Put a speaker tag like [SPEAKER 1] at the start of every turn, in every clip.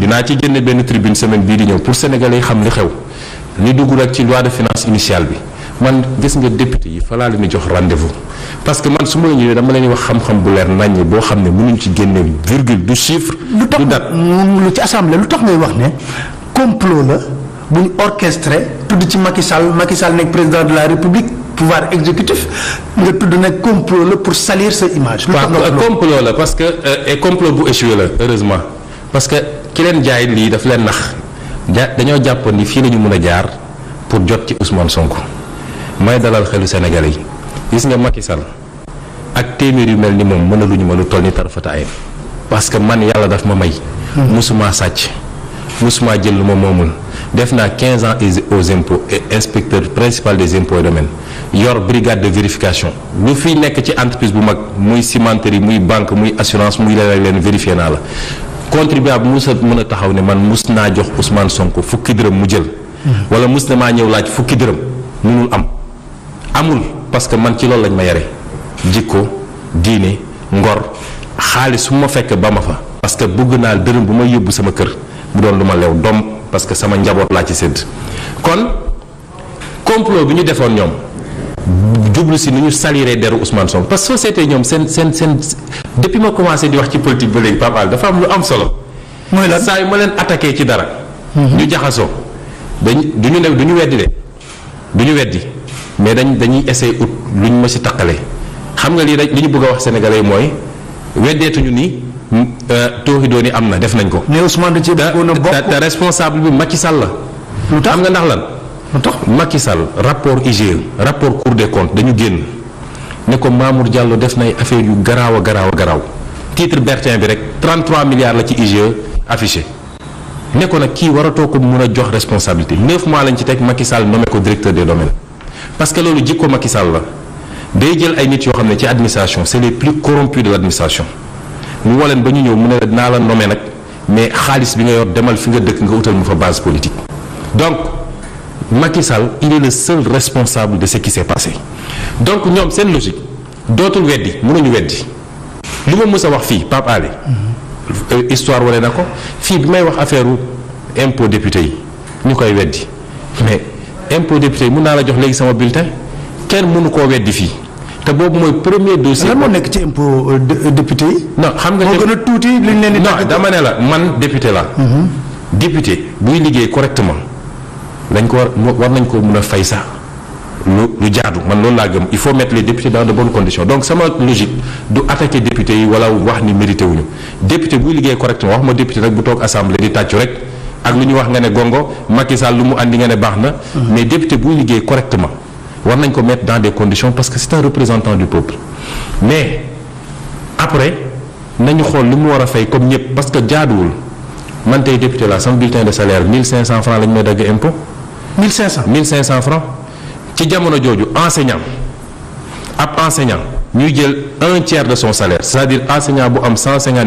[SPEAKER 1] dinaa ci génne benn tribune semaine bii di ñëw pour sénégalais yi xam li xew li dugg rek ci loi de finance initiale bi man gis nga député yi fa laa leen di jox rendez-vous parce que man su ma la ñëwee dama leen di wax xam-xam bu leer naññ boo xam ne mënuñ ci génne virgule du chiffre. du date
[SPEAKER 2] lu ci assemblée lu tax ngay wax ne complot la bu ñu orchestré tudd ci Macky Sall nekk président de la République pouvoir exécutif nga tudd nag complot la pour salir sa image. lu tax nga wax
[SPEAKER 1] complot la parce que et complot bu échoué la heureusement parce que ki leen jaay lii daf leen nax dañoo jàppoon ni fii la ñu mën a jaar pour jot ci Ousmane Sonko may dalal xelu Sénégalais yi gis nga Macky Sall ak téeméer yu mel ni moom mënaluñu ma lu toll ni tarafata ayib parce que man yàlla daf ma may. musuma sàcc musuma jël lu ma moomul def naa 15 ans aux impôts et inspecteur principal des impôts et domaines yor brigade de vérification lu fi nekk ci entreprise bu mag muy cimenterie muy banque muy assurance muy leen vérifié naa la contribuable mus a mën a taxaw ne man mus naa jox Ousmane Sonko fukki dërëm mu jël. wala mus na maa ñëw laaj fukki dërëm munul amul parce que man ci loolu lañ ma yare jikko diine ngor xaalis su ma fekk ba ma fa. parce que bëgg naa dërëm bu may yóbbu sama kër bu doon lu ma leew doom parce que sama njaboot laa ci sédd kon complot bi ñu defoon ñoom jublu si ni ñu saliré deru Ousmane Sonko parce que société ñoom seen depuis ma commencé di wax ci politique ba léegi Pape Alé dafa am lu am solo. mooy lan saa yu ma leen attaqué ci dara. ñu jaxasoo du ñu weddi de du ñu weddi mais dañuy essayer ut lu ñu ma si taqalee xam nga lii rek li ñu bëgg a wax sénégalais mooy weddeetuñu ni. tooxi dooni am na def nañ ko.
[SPEAKER 2] mais Ousmane da cee bëggoon a bokk
[SPEAKER 1] te responsable bi Macky Sall la.
[SPEAKER 2] lu tax
[SPEAKER 1] xam nga ndax lan.
[SPEAKER 2] lu tax
[SPEAKER 1] Macky Sall rapport IGE rapport Cour des comptes dañu génn ne ko Mamour Diallo def nay affaire yu garaaw a garaaw titre Bertin bi rek 33 milliards la ci IGE affiché ne ko nag kii waratoo ko mun a jox responsabilité 9 mois lañ ci teg Macky Sall nommé ko directeur des domaines parce que loolu jikko Macky Sall la day jël ay nit yoo xam ne ci administration c'est les plus corrompus de l'administration. mu woo leen ba ñu ñëw mu ne la dinaa la nommé nag mais xaalis bi nga yor demal fi nga dëkk nga utal mu fa base politique donc Macky Sall il est le seul responsable de ce qui s'est passé donc ñoom seen logique dootul weddi mënuñu weddi li ma mës a wax fii Pape Alé histoire wane na ko fii bi may wax affaire impôt député yi ñu koy weddi mais impôt député yi mën naa la jox léegi sama bulletin kenn mënu koo weddi fii te boobu mooy premier dossier.
[SPEAKER 2] lan moo nekk ci impôt député yi.
[SPEAKER 1] non xam nga
[SPEAKER 2] moo gën a tuuti liñ leen di.
[SPEAKER 1] non dama ne la man député la. député buy liggéey correctement dañ ko war nañ ko mën a fay sax lu jaadu man loolu laa gëm il faut mettre les députés dans de bonnes conditions donc sama logique du attaquer député yi wala wax ni mérité wuñu député buy liggéey correctement wax ma député rek bu toog assemblée di tàccu rek ak lu ñu wax nga ne gongo Macky Sall lu mu andi nga ne baax na. mais député buy liggéey correctement. war nañ ko mettre dans des conditions parce que c'est un représentant du peuple mais après nañu xool li mu war a fay comme ñëpp parce que jaaduwul man tey député la sama bulletin de salaire 1500 francs lañ may dagg impôt. 1500 francs ci jamono jooju enseignant ñuy jël un tiers de son salaire c'est-à-dire enseignant bu am 150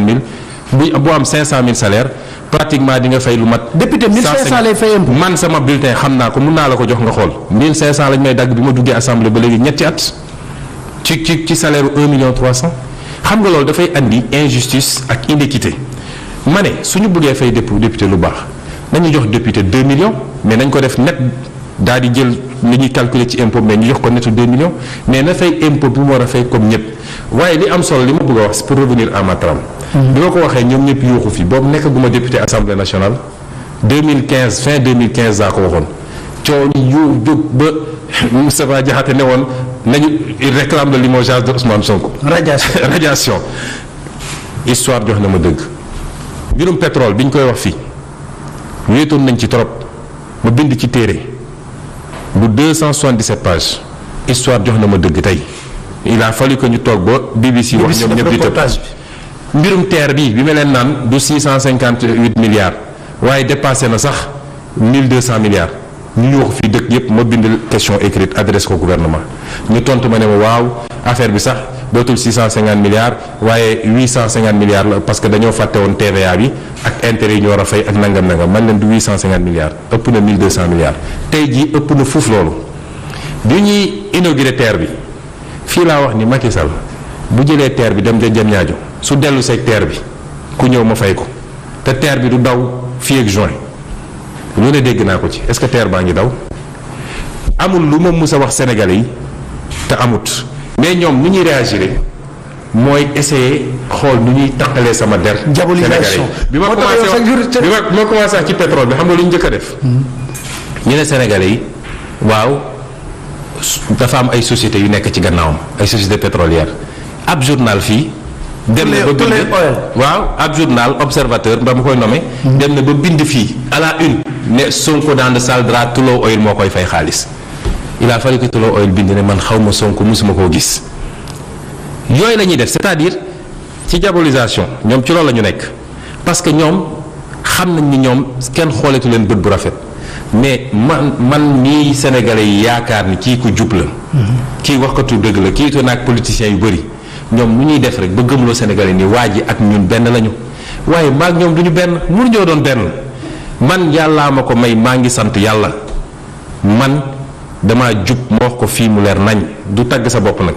[SPEAKER 1] 000 bu am 500 000 salaire pratiquement di nga fay lu mat.
[SPEAKER 2] député 1500 lay fay impôt.
[SPEAKER 1] man sama bulletin xam naa ko mun naa la ko jox nga xool 1500 lañ may dagg bi ma duggee assemblée ba léegi ñetti at ci salaire 1 million 300 xam nga loolu dafay andi injustice ak inéquité ma ne suñu bëggee fay député lu baax nañu jox député 2 millions mais nañ ko def net daal di jël li ñuy calculer ci impôt mais ñu jox ko netu 2 millions mais na fay impôt bi mu war a fay comme ñëpp waaye li am solo li ma bëgg a wax pour revenir à ma trame. bi ma ko waxee ñoom ñëpp yuuxu fi boobu nekkaguma député assemblée nationale 2015 fin 2015 laa ko waxoon coow ñu jóg ba Moustapha Diakhaté ne woon nañu il réclame le limogeage de Ousmane Sonko. radiation histoire jox na ma dëgg mbirum pétrole bi ñu koy wax fii wéetoon nañ ci trop ma bind ci téere bu 277 pages histoire jox na ma dëgg tey il a fallu que ñu toog ba BBC wax ñoom ñëpp di tëb mbirum terre bi ma leen naan du 658 milliards waaye dépassé na sax 1200 milliards ñu wax fii dëkk yëpp ma bind question écrite adresse ko gouvernement ñu tontu ma ne ma waaw affaire bi sax dootul 650 milliards waaye 850 milliards la parce que dañoo fàtte woon TVA bi ak intérêt yi ñu war a fay ak nangam man leen du 850 milliards ëpp na 1200 milliards tey jii ëpp na fuuf loolu bi ñuy inauguré terre bi fii laa wax ni Macky Sall bu jëlee terre bi dem ja Diamniadio su dellu seeg terre bi ku ñëw ma fay ko te TER bi du daw fii ak juin lu ne dégg naa ko ci est-ce que TER baa ngi daw amul lu ma mus a wax Sénégalais yi te amut mais ñoom nu ñuy réagir mooy essayer xool nu ñuy taqalee sama der.
[SPEAKER 2] diabolisation
[SPEAKER 1] bi ma commencé wax ci pétrole bi xam nga lu ñu njëkk a def. ñu ne Sénégalais yi waaw dafa am ay sociétés yu nekk ci gannaawam ay sociétés pétrolières ab journal fii. dem na ba bind waaw ab journal observateur ba ma koy nommé. dem na ba bind fii à la une ne Sonko dans le sale drap Tullow Oil moo koy fay xaalis il a fallu que Tullow Oil bind ne man xaw ma Sonko musuma koo gis. yooyu la ñuy def c'est-à-dire ci diabolisation ñoom ci loolu la ñu nekk parce que ñoom xam nañ ni ñoom kenn xooletu leen bët bu rafet mais man nii Sénégalais yi yaakaar ni kii ku jub la. kii waxkatu dëgg la kii to naag politiciens yu bëri ñoom nu ñuy def rek ba gëmloo Sénégalais ni waa ji ak ñun benn lañu waaye maag ñoom du ñu benn mënuñoo doon benn man yàllaa ma ko may maa ngi sant yàlla man damaa jub ma wax ko fii mu leer nañ du tagg sa bopp nag.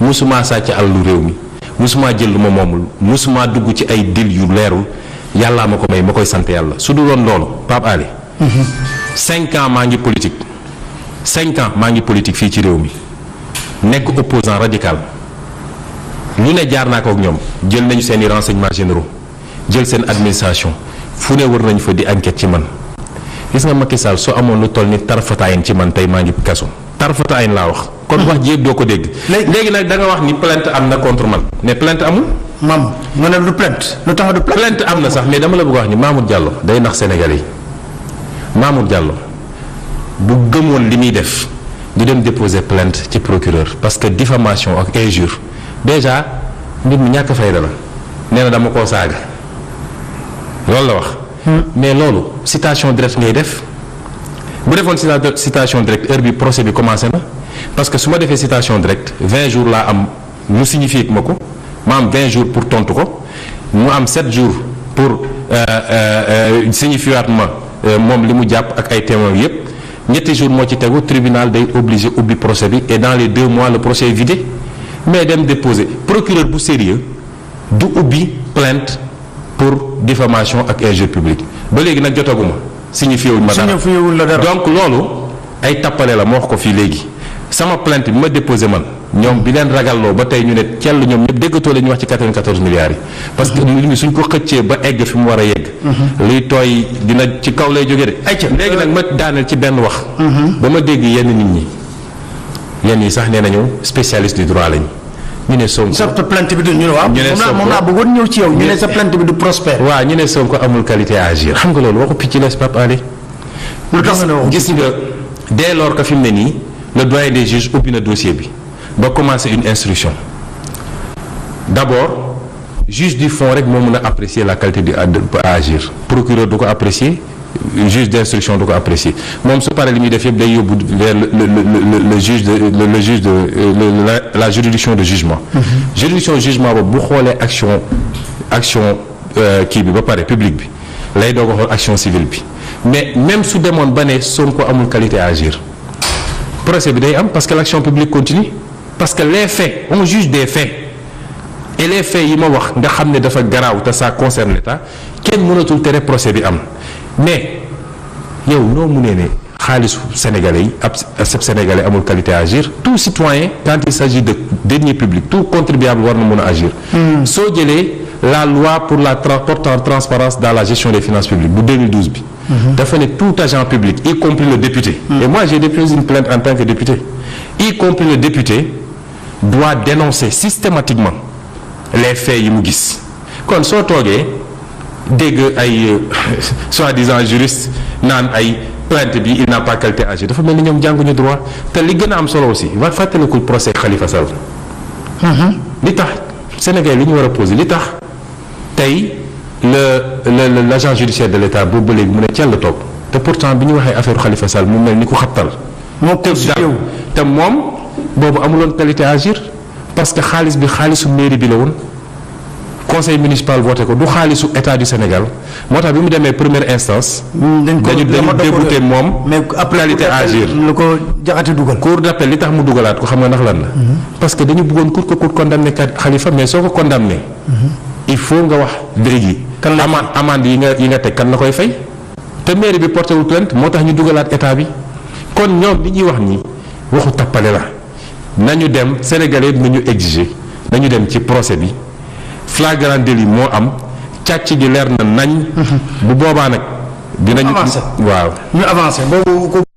[SPEAKER 1] musuma sàcc alalu réew mi musuma jël lu ma moomul musuma dugg ci ay dil yu leerul yàllaa ma ko may ma koy sant yàlla su du doon loolu Pape Ali 5 ans maa ngi politique 5 ans maa ngi politique fii ci réew mi nekk opposant radical lu ne jaar naa ko ak ñoom jël nañu seeni renseignements généraux jël seen administration fu ne wër nañu fa di enquête ci man gis nga Macky Sall soo amoon lu toll ni tarfataayin ci man tey maa ngi kaso tarfataayin laa wax kon wax ji yëpp doo ko dégg. léegi nag da nga wax ni plainte am na contre man mais plainte amul.
[SPEAKER 2] mam nga ne du plainte lu tax du
[SPEAKER 1] plainte am na sax mais dama la bëgg wax ni Mamour Diallo day nax Sénégalais yi Mamour Diallo bu gëmoon li muy def di dem déposer plainte ci procureur parce que diffamation ak injure déjà nit mi ñàkk fayda la nee na dama koo saaga loolu la wax. mais loolu citation directe ngay def bu defoon citation directe heure bi procès bi commencé na. parce que su ma defee citation directe 20 jours laa am ñu signifié ma ko ma am 20 jours pour tontu ko mu am 7 jours pour signifié waat ma moom li mu jàpp ak ay témoins yépp ñetti jours moo ci tegu tribunal day obligé ubbi procès bi et dans les 2 mois le procès est vidé mais dem déposer procureur bu sérieux du ubbi plainte pour diffamation ak injure publique ba léegi nag jotaguma signifié wuñ ma dara donc loolu ay tappale la moo wax ko fii léegi. sama plainte bi ma déposé man ñoom bi leen ragalloo ba tey ñu ne cell ñoom ñëpp déggatoo la ñuy wax ci 94 milliards yi. parce que mbir mi suñ ko xëccee ba egg fi mu war a yegg. luy tooy dina ci kaw lay jóge de. léegi nag ma daaneel ci benn wax. ba ma dégg yenn nit ñi yenn yi sax nee nañu spécialiste du droit lañu. ñu ne Sonko
[SPEAKER 2] sa plainte bi du ñu ne waaw. moom laa bëggoon ñëw ci yow. ñu ne sa plainte bi du prospère.
[SPEAKER 1] waaw ñu ne Sonko amul qualité à agir xam nga loolu waxu picc la Pape Ali.
[SPEAKER 2] lu tax nga
[SPEAKER 1] gis nga dès lors que fi mu ne nii. le doyen des juges ubbi na dossier bi ba commencer une instruction d'abord juge du fond rek moo mën a apprécier la qualité de à agir procureur du ko apprécier juge d'instruction du ko apprécier moom su paree li muy def yëpp day yóbbu vers le juge de la juridiction de jugement. juridiction de jugement boobu bu xoolee action kii bi ba pare public bi lay doog a xool action civile bi mais même su demoon ba ne Sonko amul qualité à agir. procès bi day am parce que l'action publique continue parce que les faits on juge des faits et les faits yi ma wax nga xam ne dafa garaaw te ça concerne l'État kenn mënatul tere procès bi am mais yow noo munee ne xaalisu sénégalais yi ab sénégalais amul qualité à agir tout citoyen quand il s'agit de deniers publics tout contribuable war na mën a agir. soo jëlee la loi pour la portant transparence dans la gestion des finances publiques bu 2012 bi. dafa ne tout agent public y compris le député. et moi j'ai déposé une plainte en tant que député. y compris le député doit dénoncer systématiquement les faits yi mu gis kon soo toogee dégg ay soi-disant juriste naan ay plainte bi il n'a pas qualité à agir dafa mel ni ñoom jànguñu droit te li gën a am solo aussi va fàttalikul procès Khalifa Sall. li tax Sénégal li ñu war a poser li tax tey l'agent judiciaire de l'État boobu ba léegi mu ne cell toog te pourtant bi ñu waxee affaire Khalifa Sall mu mel ni ku xabtal. moo ko te moom boobu amuloon qualité à agir parce que xaalis bi xaalisu mairie bi la woon conseil municipal voté ko du xaalisu état du Sénégal moo tax bi mu demee première instance. dañu débouté moom.
[SPEAKER 2] mais
[SPEAKER 1] qualité à agir
[SPEAKER 2] lu ko jaxati dugal.
[SPEAKER 1] cour d'appel li tax mu dugalaat ko xam nga ndax lan la. parce que dañu bëggoon cour condamné Khalifa mais soo ko condamné. il faut nga wax léegi
[SPEAKER 2] kan la
[SPEAKER 1] amende yi nga teg kan la koy fay te mairie bi porté wul plainte moo tax ñu dugalaat état bi kon ñoom li ñuy wax nii waxu tappale la nañu dem sénégalais nañu exiger nañu dem ci procès bi flagrant délit moo am càcc gi leer na nañ. bu boobaa nag dinañu.
[SPEAKER 2] avancé
[SPEAKER 1] waaw
[SPEAKER 2] ñu avancé boobu.